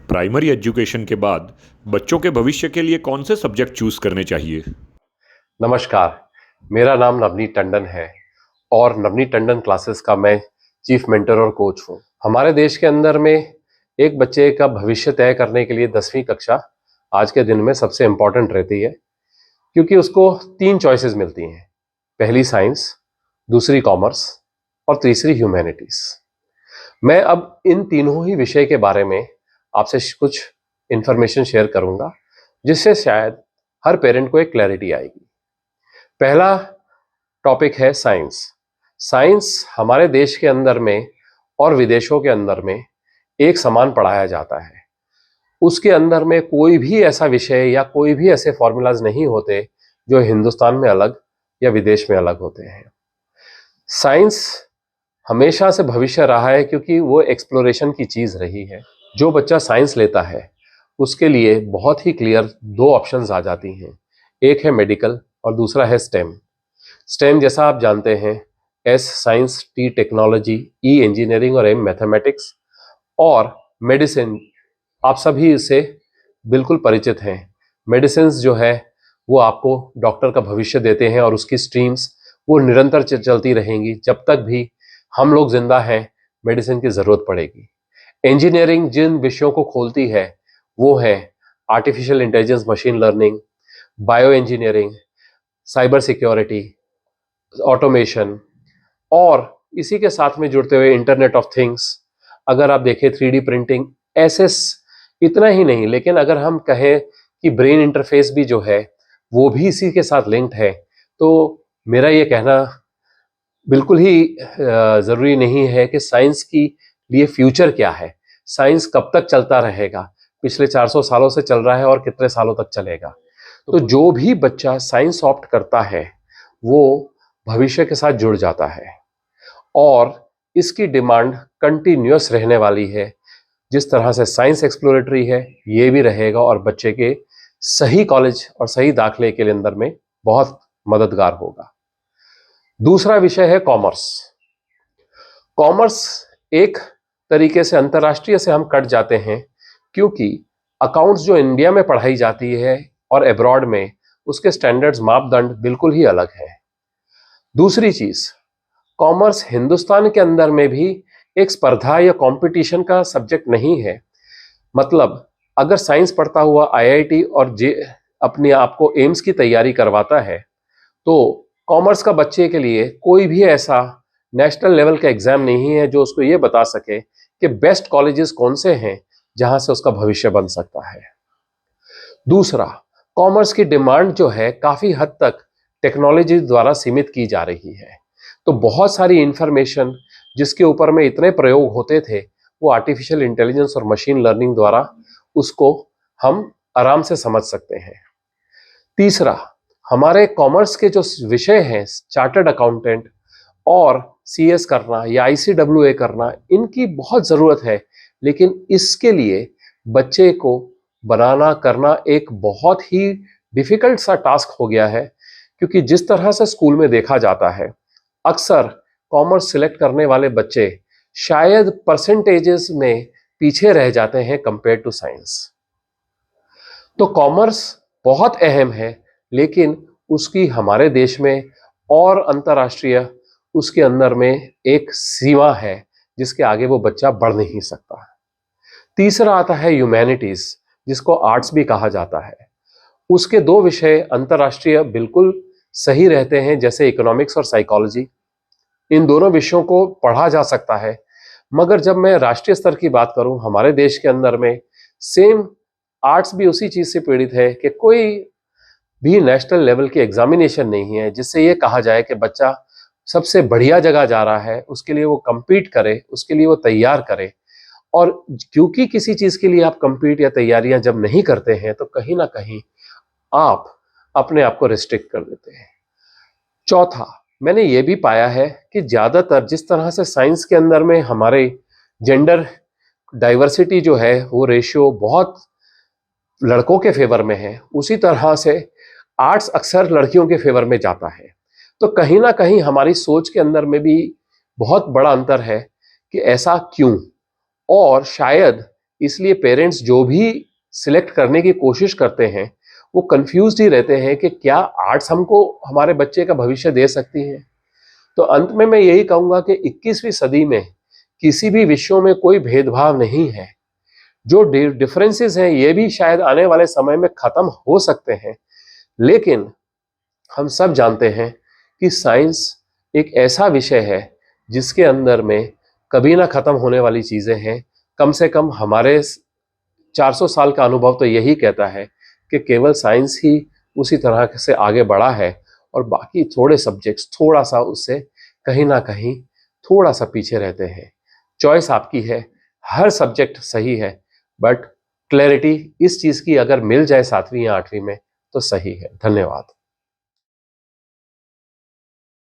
Primary education के बाद बच्चों के भविष्य के लिए कौन से सब्जेक्ट चूज करने चाहिए? नमस्कार, मेरा नाम नवनीत टंडन है और नवनीत टंडन क्लासेस का मैं चीफ मेंटर और कोच हूँ। हमारे देश के अंदर में एक बच्चे का भविष्य तय करने के लिए 10वीं कक्षा आज के दिन में सबसे इम्पोर्टेंट रहती है, क्योंकि उसको 3 चॉइसेस मिलती हैं। पहली साइंस, दूसरी कॉमर्स और तीसरी ह्यूमैनिटीज। मैं अब इन तीनों ही विषय के बारे में आपसे कुछ इंफॉर्मेशन शेयर करूंगा, जिससे शायद हर पेरेंट को एक क्लैरिटी आएगी। पहला टॉपिक है साइंस। साइंस हमारे देश के अंदर में और विदेशों के अंदर में एक समान पढ़ाया जाता है। उसके अंदर में कोई भी ऐसा विषय या कोई भी ऐसे फॉर्मूलाज नहीं होते जो हिंदुस्तान में अलग या विदेश में अलग होते हैं। साइंस हमेशा से भविष्य रहा है, क्योंकि वो एक्सप्लोरेशन की चीज रही है। जो बच्चा साइंस लेता है उसके लिए बहुत ही क्लियर 2 ऑप्शंस आ जाती हैं। एक है मेडिकल और दूसरा है स्टेम। स्टेम जैसा आप जानते हैं, एस साइंस, टी टेक्नोलॉजी, ई इंजीनियरिंग और एम मैथमेटिक्स, और मेडिसिन आप सभी इससे बिल्कुल परिचित हैं। मेडिसिन जो है वो आपको डॉक्टर का भविष्य देते हैं और उसकी स्ट्रीम्स वो निरंतर चलती रहेंगी। जब तक भी हम लोग जिंदा हैं मेडिसिन की जरूरत पड़ेगी। इंजीनियरिंग जिन विषयों को खोलती है वो है artificial intelligence, machine learning, bio engineering, cyber security, automation, और इसी के साथ में जुड़ते हुए इंटरनेट ऑफ थिंग्स। अगर आप देखें 3D प्रिंटिंग, ऐसे इतना ही नहीं, लेकिन अगर हम कहें कि ब्रेन इंटरफेस भी जो है वो भी इसी के साथ लिंक्ड है, तो मेरा ये कहना बिल्कुल ही जरूरी नहीं है कि साइंस की लिए फ्यूचर क्या है, साइंस कब तक चलता रहेगा। पिछले 400 सालों से चल रहा है और कितने सालों तक चलेगा। तो जो भी बच्चा साइंस ऑप्ट करता है वो भविष्य के साथ जुड़ जाता है और इसकी डिमांड कंटिन्यूअस रहने वाली है। जिस तरह से साइंस एक्सप्लोरेटरी है ये भी रहेगा और बच्चे के सही कॉलेज और सही दाखिले के लिए अंदर में बहुत मददगार होगा। दूसरा विषय है कॉमर्स। कॉमर्स एक तरीके से अंतर्राष्ट्रीय से हम कट जाते हैं, क्योंकि अकाउंट्स जो इंडिया में पढ़ाई जाती है और अब्रॉड में उसके स्टैंडर्ड्स, मापदंड बिल्कुल ही अलग है। दूसरी चीज, कॉमर्स हिंदुस्तान के अंदर में भी एक स्पर्धा या कंपटीशन का सब्जेक्ट नहीं है। मतलब अगर साइंस पढ़ता हुआ आईआईटी और अपने आप को एम्स की तैयारी करवाता है, तो कॉमर्स का बच्चे के लिए कोई भी ऐसा नेशनल लेवल का एग्जाम नहीं है जो उसको ये बता सके कि बेस्ट कॉलेजेस कौन से हैं जहां से उसका भविष्य बन सकता है। दूसरा, कॉमर्स की डिमांड जो है काफी हद तक टेक्नोलॉजी द्वारा सीमित की जा रही है। तो बहुत सारी इंफॉर्मेशन जिसके ऊपर में इतने प्रयोग होते थे वो आर्टिफिशियल इंटेलिजेंस और मशीन लर्निंग द्वारा उसको हम आराम से समझ सकते हैं। तीसरा, हमारे कॉमर्स के जो विषय हैं, चार्टर्ड अकाउंटेंट और सीएस करना या आईसीडब्ल्यूए करना, इनकी बहुत जरूरत है, लेकिन इसके लिए बच्चे को बनाना करना एक बहुत ही डिफिकल्ट सा टास्क हो गया है। क्योंकि जिस तरह से स्कूल में देखा जाता है, अक्सर कॉमर्स सिलेक्ट करने वाले बच्चे शायद परसेंटेजेस में पीछे रह जाते हैं कंपेयर टू साइंस। तो कॉमर्स बहुत अहम है, लेकिन उसकी हमारे देश में और अंतर्राष्ट्रीय उसके अंदर में एक सीमा है जिसके आगे वो बच्चा बढ़ नहीं सकता। तीसरा आता है ह्यूमैनिटीज, जिसको आर्ट्स भी कहा जाता है। उसके 2 विषय अंतर्राष्ट्रीय बिल्कुल सही रहते हैं, जैसे इकोनॉमिक्स और साइकोलॉजी। इन दोनों विषयों को पढ़ा जा सकता है, मगर जब मैं राष्ट्रीय स्तर की बात करूं, हमारे देश के अंदर में सेम आर्ट्स भी उसी चीज से पीड़ित है कि कोई भी नेशनल लेवल की एग्जामिनेशन नहीं है जिससे ये कहा जाए कि बच्चा सबसे बढ़िया जगह जा रहा है, उसके लिए वो compete करे, उसके लिए वो तैयार करे। और क्योंकि किसी चीज के लिए आप compete या तैयारियां जब नहीं करते हैं तो कहीं ना कहीं आप अपने आप को रिस्ट्रिक्ट कर देते हैं। चौथा, मैंने ये भी पाया है कि ज्यादातर जिस तरह से साइंस के अंदर में हमारे जेंडर डाइवर्सिटी जो है वो रेशियो बहुत लड़कों के फेवर में है, उसी तरह से आर्ट्स अक्सर लड़कियों के फेवर में जाता है। तो कहीं ना कहीं हमारी सोच के अंदर में भी बहुत बड़ा अंतर है कि ऐसा क्यों, और शायद इसलिए पेरेंट्स जो भी सिलेक्ट करने की कोशिश करते हैं वो कंफ्यूज्ड ही रहते हैं कि क्या आर्ट्स हमको हमारे बच्चे का भविष्य दे सकती है। तो अंत में मैं यही कहूंगा कि 21वीं सदी में किसी भी विषयों में कोई भेदभाव नहीं है। जो डिफरेंसेस हैं ये भी शायद आने वाले समय में खत्म हो सकते हैं, लेकिन हम सब जानते हैं कि साइंस एक ऐसा विषय है जिसके अंदर में कभी ना खत्म होने वाली चीजें हैं। कम से कम हमारे 400 साल का अनुभव तो यही कहता है कि केवल साइंस ही उसी तरह से आगे बढ़ा है और बाकी थोड़े सब्जेक्ट्स थोड़ा सा उससे कहीं ना कहीं थोड़ा सा पीछे रहते हैं। चॉइस आपकी है, हर सब्जेक्ट सही है, बट क्लैरिटी इस चीज की अगर मिल जाए 7वीं या 8वीं में तो सही है। धन्यवाद।